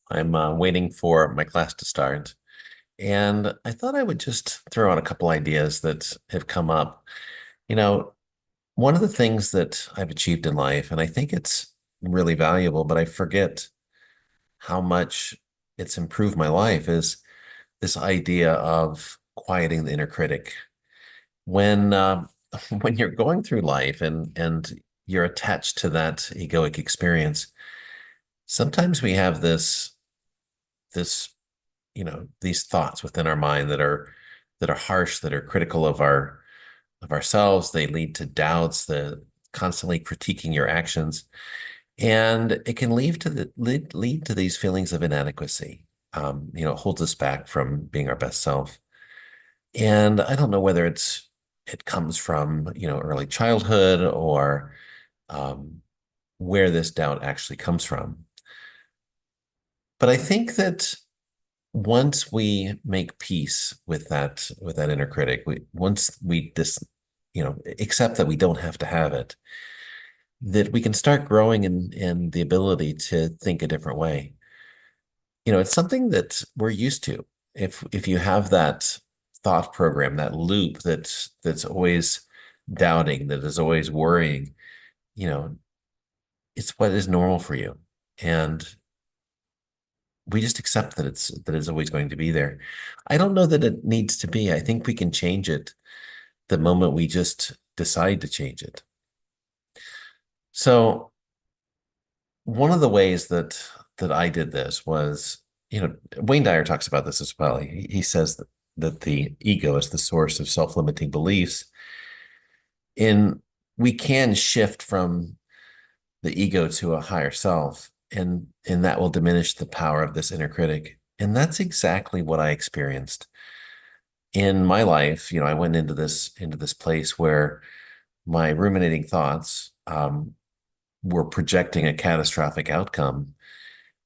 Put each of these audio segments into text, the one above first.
I'm waiting for my class to start, and I thought I would just throw out a couple ideas that have come up. You know, one of the things that I've achieved in life, and I think it's really valuable, but I forget how much it's improved my life, is this idea of quieting the inner critic. When when you're going through life and you're attached to that egoic experience, sometimes we have this these thoughts within our mind that are harsh, that are critical of ourselves. They lead to doubts, the constantly critiquing your actions, and it can lead to these feelings of inadequacy. It holds us back from being our best self. And I don't know whether it comes from early childhood, or um, where this doubt actually comes from. But I think that once we make peace with that inner critic, once we accept that we don't have to have it, that we can start growing in the ability to think a different way. It's something that we're used to. If you have that thought program, that loop that's always doubting, that is always worrying, you know, it's what is normal for you. And we just accept that it's always going to be there. I don't know that it needs to be. I think we can change it the moment we just decide to change it. So one of the ways that I did this was, Wayne Dyer talks about this as well. He says that the ego is the source of self-limiting beliefs. In We can shift from the ego to a higher self, and that will diminish the power of this inner critic. And that's exactly what I experienced in my life. I went into this place where my ruminating thoughts were projecting a catastrophic outcome.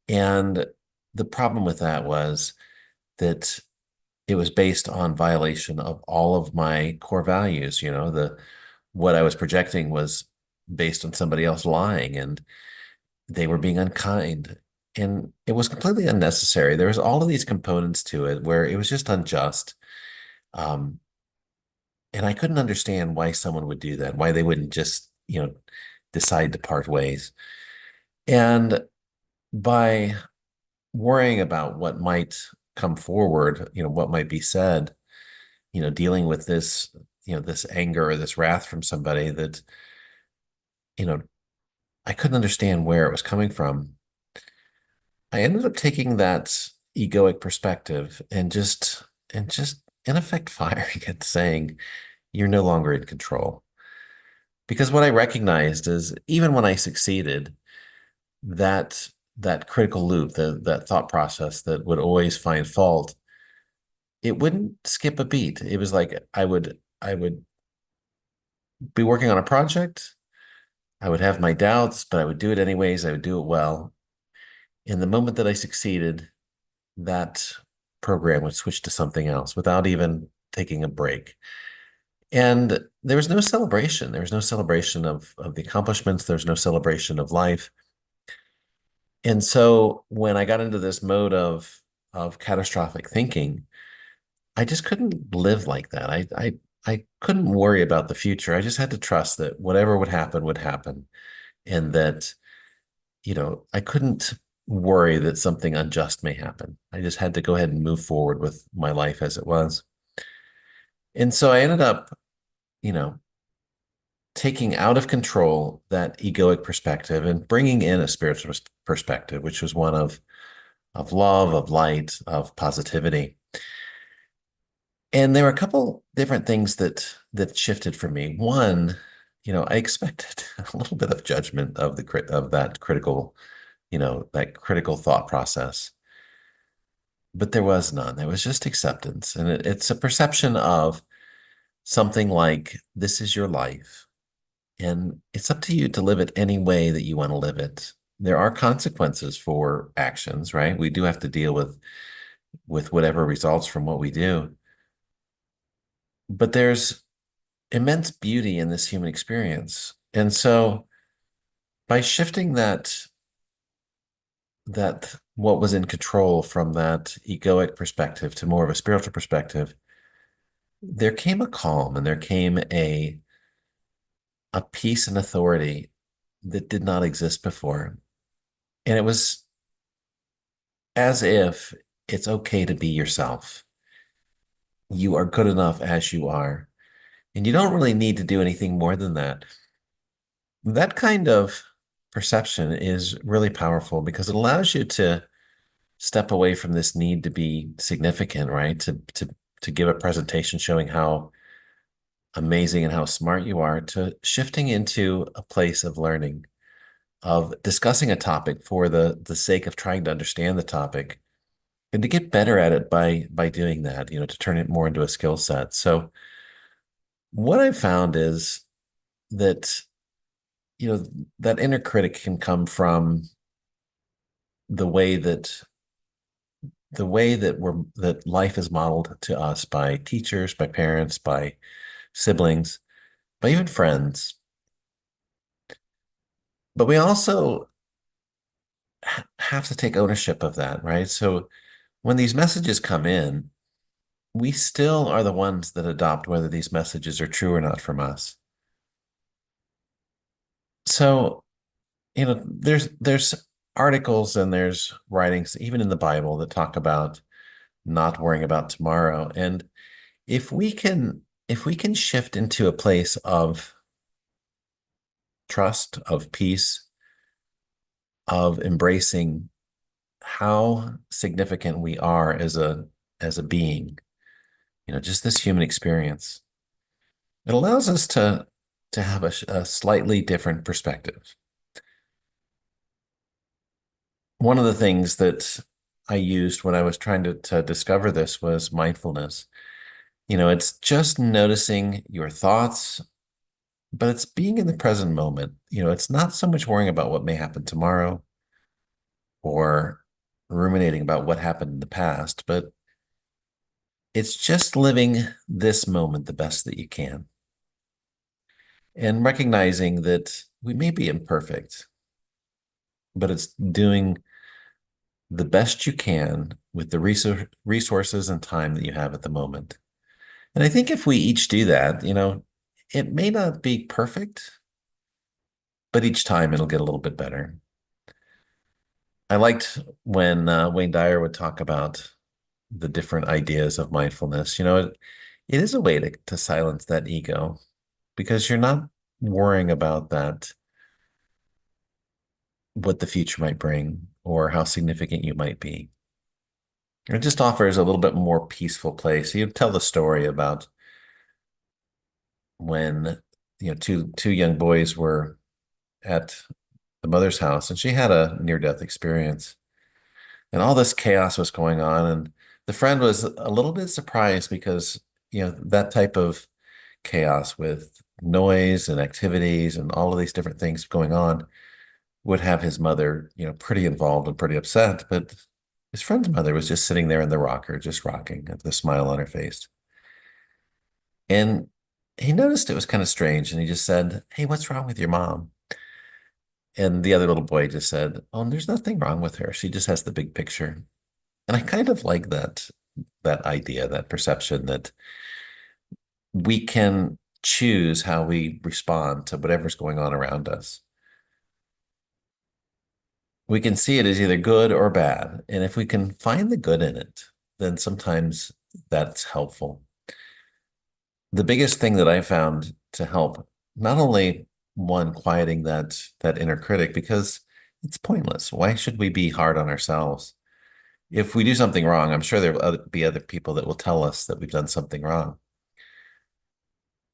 And the problem with that was that it was based on violation of all of my core values. The what I was projecting was based on somebody else lying, and they were being unkind. And it was completely unnecessary. There was all of these components to it where it was just unjust. Um, and I couldn't understand why someone would do that, why they wouldn't just, decide to part ways. And by worrying about what might come forward, what might be said, dealing with this anger or this wrath from somebody that, you know, I couldn't understand where it was coming from. I ended up taking that egoic perspective and just in effect firing it, saying, you're no longer in control. Because what I recognized is, even when I succeeded, that that critical loop, that thought process that would always find fault, it wouldn't skip a beat. It was like I would be working on a project. I would have my doubts, but I would do it anyways. I would do it well. In the moment that I succeeded, that program would switch to something else without even taking a break. And there was no celebration. There was no celebration of the accomplishments. There's no celebration of life. And so when I got into this mode of catastrophic thinking, I just couldn't live like that. I couldn't worry about the future. I just had to trust that whatever would happen, and that, I couldn't worry that something unjust may happen. I just had to go ahead and move forward with my life as it was. And so I ended up, you know, taking out of control that egoic perspective and bringing in a spiritual perspective, which was one of love, of light, of positivity. And there were a couple different things that shifted for me. One, I expected a little bit of judgment of that critical thought process, but there was none. There was just acceptance, and it's a perception of something like, this is your life, and it's up to you to live it any way that you want to live it. There are consequences for actions, right? We do have to deal with whatever results from what we do. But there's immense beauty in this human experience. And so by shifting that what was in control from that egoic perspective to more of a spiritual perspective, there came a calm and there came a peace and authority that did not exist before. And it was as if it's okay to be yourself. You are good enough as you are. And you don't really need to do anything more than that. That kind of perception is really powerful because it allows you to step away from this need to be significant, right? To give a presentation showing how amazing and how smart you are, to shifting into a place of learning, of discussing a topic for the sake of trying to understand the topic and to get better at it by doing that, to turn it more into a skill set. So what I've found is that, you know, that inner critic can come from the way that that life is modeled to us by teachers, by parents, by siblings, by even friends. But we also have to take ownership of that, right? So when these messages come in, we still are the ones that adopt whether these messages are true or not from us. So, there's articles and there's writings, even in the Bible, that talk about not worrying about tomorrow. And if we can shift into a place of trust, of peace, of embracing how significant we are as a being, just this human experience, it allows us to have a slightly different perspective. One of the things that I used when I was trying to discover this was mindfulness. It's just noticing your thoughts, but it's being in the present moment. It's not so much worrying about what may happen tomorrow or ruminating about what happened in the past, but it's just living this moment the best that you can and recognizing that we may be imperfect, but it's doing the best you can with the resources and time that you have at the moment. And I think if we each do that, it may not be perfect, but each time it'll get a little bit better. I liked when Wayne Dyer would talk about the different ideas of mindfulness. It is a way to silence that ego because you're not worrying about that, what the future might bring or how significant you might be. It just offers a little bit more peaceful place. You tell the story about when, two young boys were at the mother's house and she had a near-death experience and all this chaos was going on. And the friend was a little bit surprised because, that type of chaos with noise and activities and all of these different things going on would have his mother, pretty involved and pretty upset. But his friend's mother was just sitting there in the rocker, just rocking with a smile on her face. And he noticed it was kind of strange and he just said, "Hey, what's wrong with your mom?" And the other little boy just said, "Oh, there's nothing wrong with her. She just has the big picture." And I kind of like that idea, that perception that we can choose how we respond to whatever's going on around us. We can see it as either good or bad. And if we can find the good in it, then sometimes that's helpful. The biggest thing that I found to help, not only one, quieting that inner critic, because it's pointless. Why should we be hard on ourselves? If we do something wrong, I'm sure there will be other people that will tell us that we've done something wrong.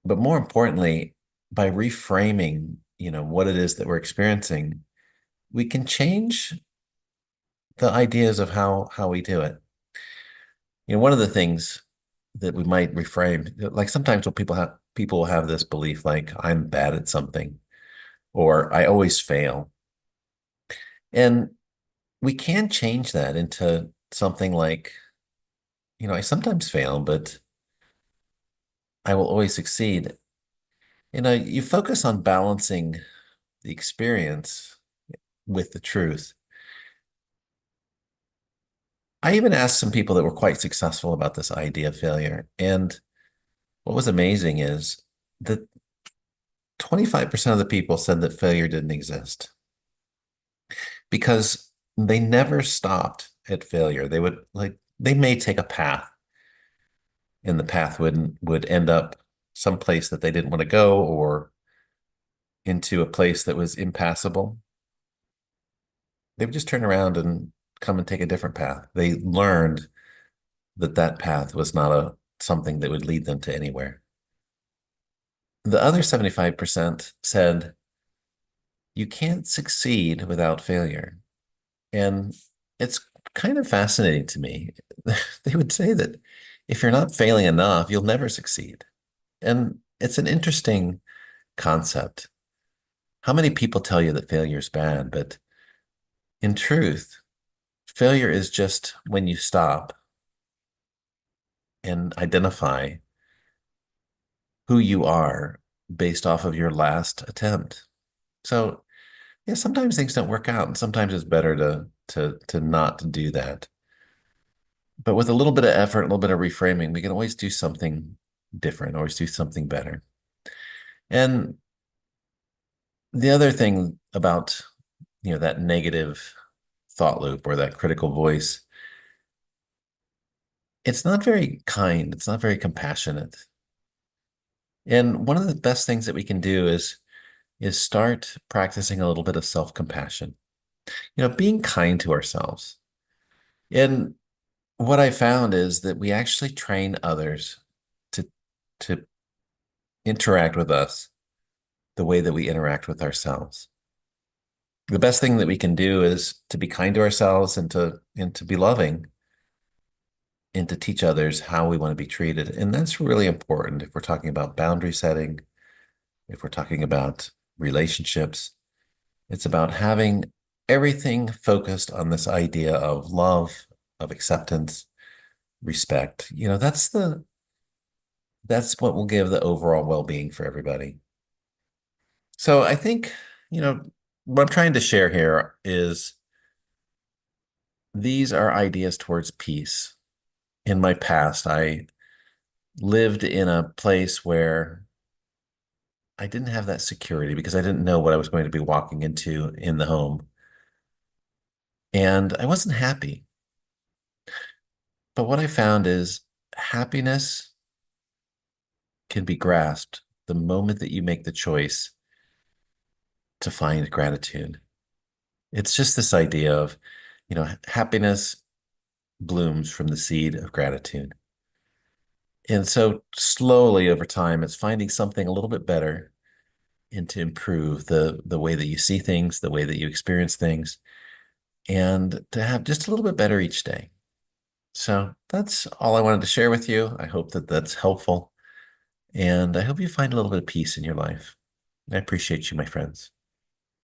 But more importantly, by reframing, what it is that we're experiencing, we can change the ideas of how we do it. One of the things that we might reframe, like sometimes when people have this belief like I'm bad at something or I always fail. And we can change that into something like, I sometimes fail, but I will always succeed. You focus on balancing the experience with the truth. I even asked some people that were quite successful about this idea of failure. And what was amazing is that 25% of the people said that failure didn't exist because they never stopped at failure. They would like they may take a path and the path would end up someplace that they didn't want to go or into a place that was impassable. They would just turn around and come and take a different path. They learned that that path was not a something that would lead them to anywhere. The other 75% said you can't succeed without failure. And it's kind of fascinating to me. They would say that if you're not failing enough, you'll never succeed. And it's an interesting concept. How many people tell you that failure is bad? But in truth, failure is just when you stop and identify who you are based off of your last attempt. So, yeah, sometimes things don't work out, and sometimes it's better to not do that. But with a little bit of effort, a little bit of reframing, we can always do something different, always do something better. And the other thing about, that negative thought loop or that critical voice, it's not very kind, it's not very compassionate. And one of the best things that we can do is start practicing a little bit of self-compassion, being kind to ourselves. And what I found is that we actually train others to to interact with us the way that we interact with ourselves. The best thing that we can do is to be kind to ourselves and to be loving and to teach others how we want to be treated. And that's really important if we're talking about boundary setting, if we're talking about relationships. It's about having everything focused on this idea of love, of acceptance, respect. That's what will give the overall well-being for everybody. So I think, what I'm trying to share here is these are ideas towards peace. In my past, I lived in a place where I didn't have that security because I didn't know what I was going to be walking into in the home. And I wasn't happy. But what I found is happiness can be grasped the moment that you make the choice to find gratitude. It's just this idea of, happiness blooms from the seed of gratitude. And so slowly over time, it's finding something a little bit better and to improve the way that you see things, the way that you experience things, and to have just a little bit better each day. So that's all I wanted to share with you. I hope that that's helpful, and I hope you find a little bit of peace in your life. I appreciate you, my friends.